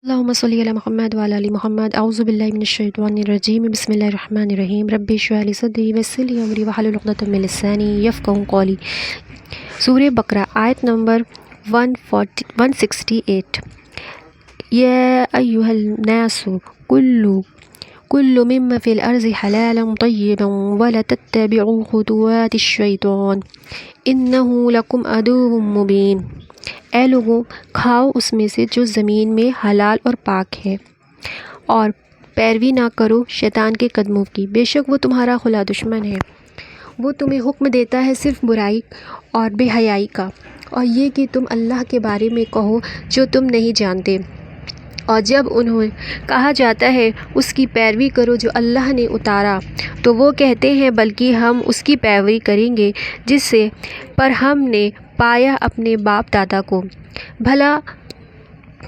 اللهم صل على محمد وعلى آل محمد اعوذ باللہ من الشیطان الرجیم بسم اللہ الرحمن الرحیم رب اشرح لي صدری ویسر لي امری واحلل عقدۃ من لسانی یفقهوا قولی۔ سورہ بقرہ آیت نمبر 168۔ یا ایھا الناس کل مما فی الارض حلالا طیبا ولا تتبعوا خطوات الشیطان انہ لکم عدو مبین۔ اے لوگوں، کھاؤ اس میں سے جو زمین میں حلال اور پاک ہے، اور پیروی نہ کرو شیطان کے قدموں کی، بے شک وہ تمہارا کھلا دشمن ہے۔ وہ تمہیں حکم دیتا ہے صرف برائی اور بے حیائی کا، اور یہ کہ تم اللہ کے بارے میں کہو جو تم نہیں جانتے، اور جب انہیں کہا جاتا ہے اس کی پیروی کرو جو اللہ نے اتارا تو وہ کہتے ہیں بلکہ ہم اس کی پیروی کریں گے جس سے پر ہم نے پایا اپنے باپ دادا کو، بھلا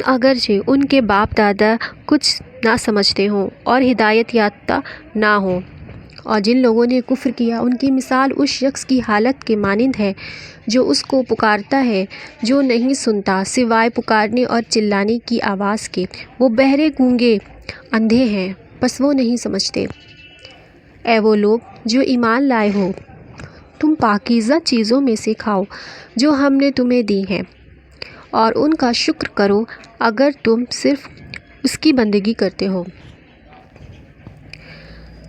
اگرچہ ان کے باپ دادا کچھ نہ سمجھتے ہوں اور ہدایت یافتہ نہ ہوں۔ اور جن لوگوں نے کفر کیا ان کی مثال اس شخص کی حالت کے مانند ہے جو اس کو پکارتا ہے جو نہیں سنتا سوائے پکارنے اور چلانے کی آواز کے۔ وہ بہرے گونگے اندھے ہیں، بس وہ نہیں سمجھتے۔ اے وہ لوگ جو ایمان لائے ہو، تم پاکیزہ چیزوں میں سے کھاؤ جو ہم نے تمہیں دی ہیں، اور ان کا شکر کرو اگر تم صرف اس کی بندگی کرتے ہو۔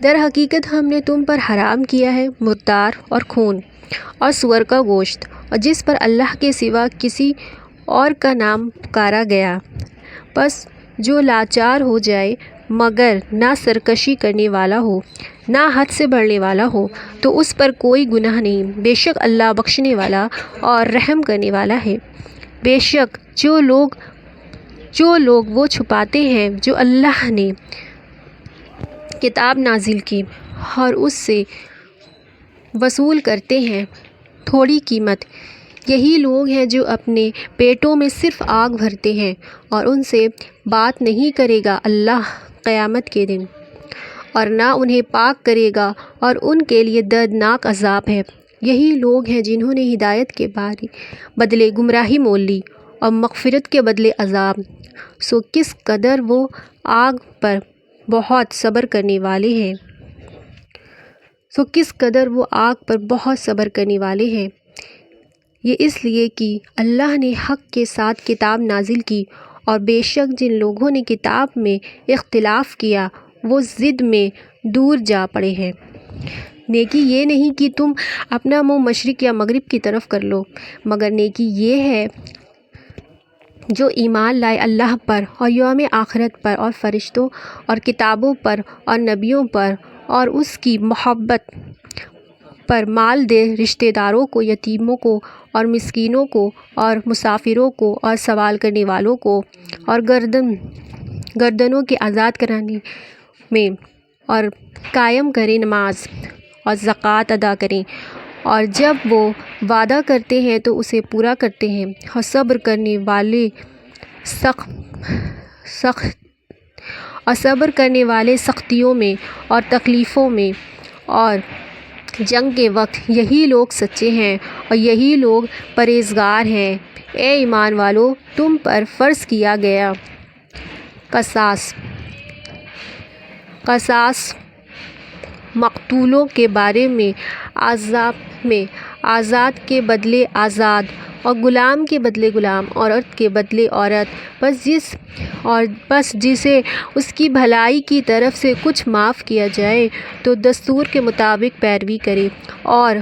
در حقیقت ہم نے تم پر حرام کیا ہے مردار اور خون اور سور کا گوشت، اور جس پر اللہ کے سوا کسی اور کا نام پکارا گیا، پس جو لاچار ہو جائے مگر نہ سرکشی کرنے والا ہو نہ حد سے بڑھنے والا ہو تو اس پر کوئی گناہ نہیں، بے شک اللہ بخشنے والا اور رحم کرنے والا ہے۔ بے شک جو لوگ وہ چھپاتے ہیں جو اللہ نے کتاب نازل کی اور اس سے وصول کرتے ہیں تھوڑی قیمت، یہی لوگ ہیں جو اپنے پیٹوں میں صرف آگ بھرتے ہیں، اور ان سے بات نہیں کرے گا اللہ قیامت کے دن، اور نہ انہیں پاک کرے گا، اور ان کے لیے دردناک عذاب ہے۔ یہی لوگ ہیں جنہوں نے ہدایت کے بدلے گمراہی مول لی اور مغفرت کے بدلے عذاب، سو کس قدر وہ آگ پر بہت صبر کرنے والے ہیں۔ یہ اس لیے کہ اللہ نے حق کے ساتھ کتاب نازل کی، اور بے شک جن لوگوں نے کتاب میں اختلاف کیا وہ ضد میں دور جا پڑے ہیں۔ نیکی یہ نہیں کہ تم اپنا منہ مشرق یا مغرب کی طرف کر لو، مگر نیکی یہ ہے جو ایمان لائے اللہ پر اور یوم آخرت پر اور فرشتوں اور کتابوں پر اور نبیوں پر اور اس کی محبت پر مال دے رشتہ داروں کو، یتیموں کو اور مسکینوں کو اور مسافروں کو اور سوال کرنے والوں کو، اور گردنوں کے آزاد کرانے میں، اور قائم کریں نماز اور زکوٰۃ ادا کریں، اور جب وہ وعدہ کرتے ہیں تو اسے پورا کرتے ہیں، اور صبر کرنے والے سختیوں میں اور تکلیفوں میں اور جنگ کے وقت، یہی لوگ سچے ہیں اور یہی لوگ پرہیزگار ہیں۔ اے ایمان والو، تم پر فرض کیا گیا قصاص مقتولوں کے بارے میں آزاد کے بدلے آزاد اور غلام کے بدلے غلام اور عورت کے بدلے عورت، بس جسے اس کی بھلائی کی طرف سے کچھ معاف کیا جائے تو دستور کے مطابق پیروی کرے اور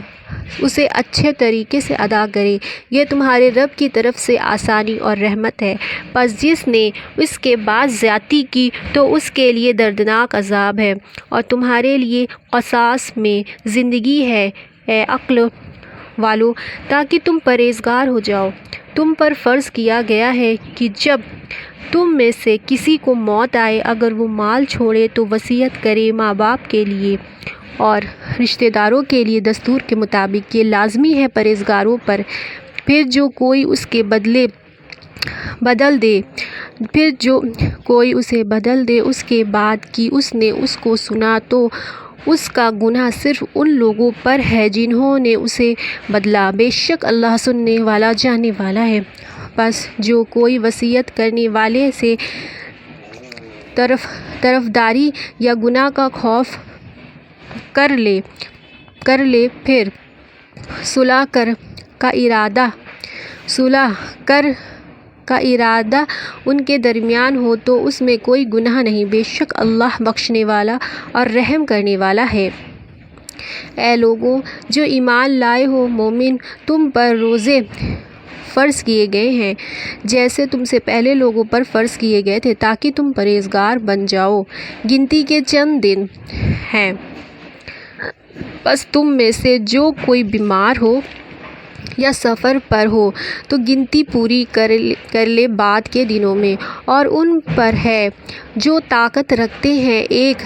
اسے اچھے طریقے سے ادا کرے، یہ تمہارے رب کی طرف سے آسانی اور رحمت ہے۔ پس جس نے اس کے بعد زیادتی کی تو اس کے لیے دردناک عذاب ہے، اور تمہارے لیے قصاص میں زندگی ہے اے عقل والو، تاکہ تم پرہیزگار ہو جاؤ۔ تم پر فرض کیا گیا ہے کہ جب تم میں سے کسی کو موت آئے، اگر وہ مال چھوڑے تو وصیت کرے ماں باپ کے لیے اور رشتہ داروں کے لیے دستور کے مطابق، یہ لازمی ہے پرہیزگاروں پر۔ پھر جو کوئی اسے بدل دے اس کے بعد کہ اس نے اس کو سنا، تو اس کا گناہ صرف ان لوگوں پر ہے جنہوں نے اسے بدلا، بے شک اللہ سننے والا جاننے والا ہے۔ پس جو کوئی وصیت کرنے والے سے طرفداری یا گناہ کا خوف کر لے پھر صلح کا ارادہ ان کے درمیان ہو تو اس میں کوئی گناہ نہیں، بے شک اللہ بخشنے والا اور رحم کرنے والا ہے۔ اے لوگوں جو ایمان لائے ہو، مومن تم پر روزے فرض کیے گئے ہیں جیسے تم سے پہلے لوگوں پر فرض کیے گئے تھے تاکہ تم پرہیزگار بن جاؤ۔ گنتی کے چند دن ہیں، بس تم میں سے جو کوئی بیمار ہو یا سفر پر ہو تو گنتی پوری کر لے بعد کے دنوں میں، اور ان پر ہے جو طاقت رکھتے ہیں ایک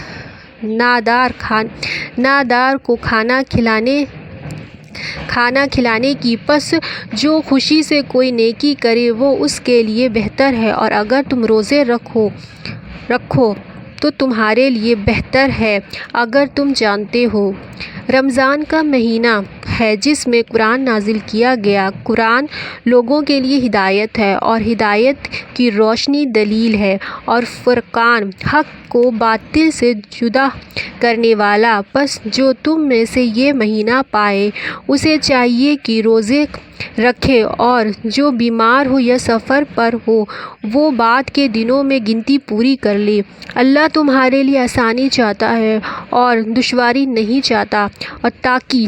نادار کو کھانا کھلانے کی، پس جو خوشی سے کوئی نیکی کرے وہ اس کے لیے بہتر ہے، اور اگر تم روزے رکھو تو تمہارے لیے بہتر ہے اگر تم جانتے ہو۔ رمضان کا مہینہ ہے جس میں قرآن نازل کیا گیا۔ قرآن لوگوں کے لیے ہدایت ہے اور ہدایت کی روشنی دلیل ہے اور فرقان، حق کو باطل سے جدا کرنے والا۔ پس جو تم میں سے یہ مہینہ پائے اسے چاہیے کہ روزے رکھے، اور جو بیمار ہو یا سفر پر ہو وہ بعد کے دنوں میں گنتی پوری کر لے۔ اللہ تمہارے لیے آسانی چاہتا ہے اور دشواری نہیں چاہتا، اور تاکہ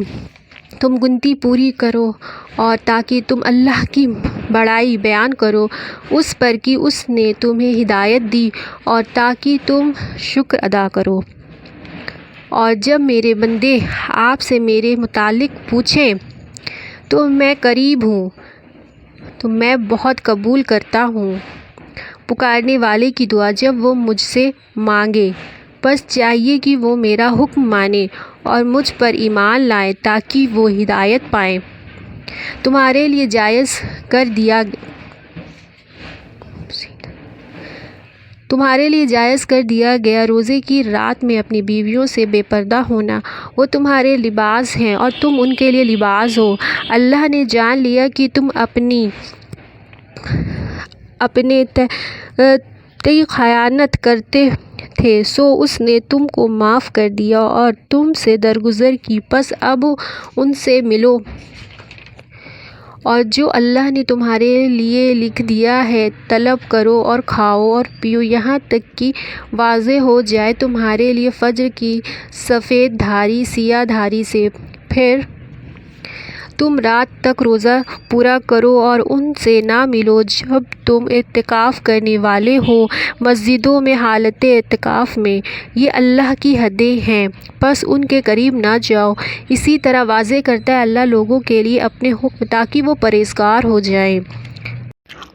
تم گنتی پوری کرو اور تاکہ تم اللہ کی بڑائی بیان کرو اس پر کہ اس نے تمہیں ہدایت دی، اور تاکہ تم شکر ادا کرو۔ اور جب میرے بندے آپ سے میرے متعلق پوچھیں تو میں قریب ہوں، تو میں بہت قبول کرتا ہوں پکارنے والے کی دعا جب وہ مجھ سے مانگے۔ بس چاہیے کہ وہ میرا حکم مانے اور مجھ پر ایمان لائے تاکہ وہ ہدایت پائیں۔ تمہارے لیے جائز کر دیا گیا روزے کی رات میں اپنی بیویوں سے بے پردہ ہونا، وہ تمہارے لباس ہیں اور تم ان کے لیے لباس ہو۔ اللہ نے جان لیا کہ تم اپنے تئیں خیانت کرتے تھے، سو اس نے تم کو معاف کر دیا اور تم سے درگزر کی، پس اب ان سے ملو، اور جو اللہ نے تمہارے لیے لکھ دیا ہے طلب کرو اور کھاؤ اور پیو یہاں تک کہ واضح ہو جائے تمہارے لیے فجر کی سفید دھاری سیاہ دھاری سے، پھر تم رات تک روزہ پورا کرو اور ان سے نہ ملو جب تم اعتکاف کرنے والے ہو مسجدوں میں حالت اعتکاف میں، یہ اللہ کی حدیں ہیں، پس ان کے قریب نہ جاؤ۔ اسی طرح واضح کرتا ہے اللہ لوگوں کے لیے اپنے حکم تاکہ وہ پرہیزگار ہو جائیں۔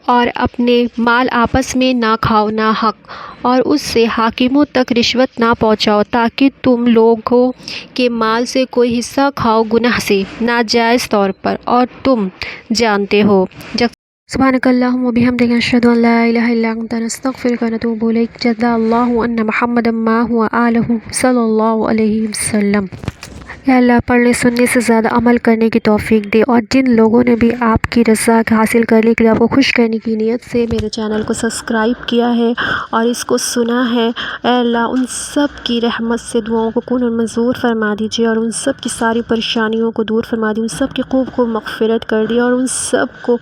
اور اپنے مال آپس میں نہ کھاؤ ناحق، اور اس سے حاکموں تک رشوت نہ پہنچاؤ تاکہ تم لوگوں کے مال سے کوئی حصہ کھاؤ گناہ سے ناجائز طور پر، اور تم جانتے ہو۔ سبحانک اللہم و بحمدک، نشہد ان لا الہ الا انت، نستغفرک و نتوب الیک۔ جزا اللہ ان محمدا معہ و آلہ صلی اللہ علیہ وسلم۔ یا اللہ پڑھنے سننے سے زیادہ عمل کرنے کی توفیق دے، اور جن لوگوں نے بھی آپ کی رضا حاصل کرنے کے لیے آپ کو خوش کرنے کی نیت سے میرے چینل کو سبسکرائب کیا ہے اور اس کو سنا ہے، اے اللہ ان سب کی رحمت سے دعاؤں کو قبول منظور فرما دیجیے، اور ان سب کی ساری پریشانیوں کو دور فرما دیجیے، ان سب کی خوب مغفرت کر دی، اور ان سب کو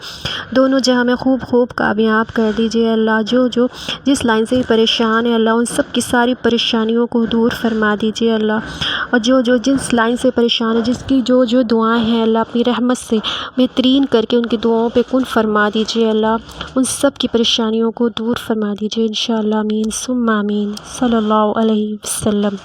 دونوں جہاں میں خوب کامیاب کر دیجیے۔ اللہ جو جس لائن سے پریشان ہے اللہ ان سب کی ساری پریشانیوں کو دور فرما دیجیے اللہ، اور جو جس لائن سے پریشان ہے جس کی جو دعائیں ہیں اللہ اپنی رحمت سے بہترین کر کے ان کی دعاؤں پہ کن فرما دیجیے اللہ، ان سب کی پریشانیوں کو دور فرما دیجیے انشاءاللہ، آمین ثم آمین، صلی اللہ علیہ وسلم۔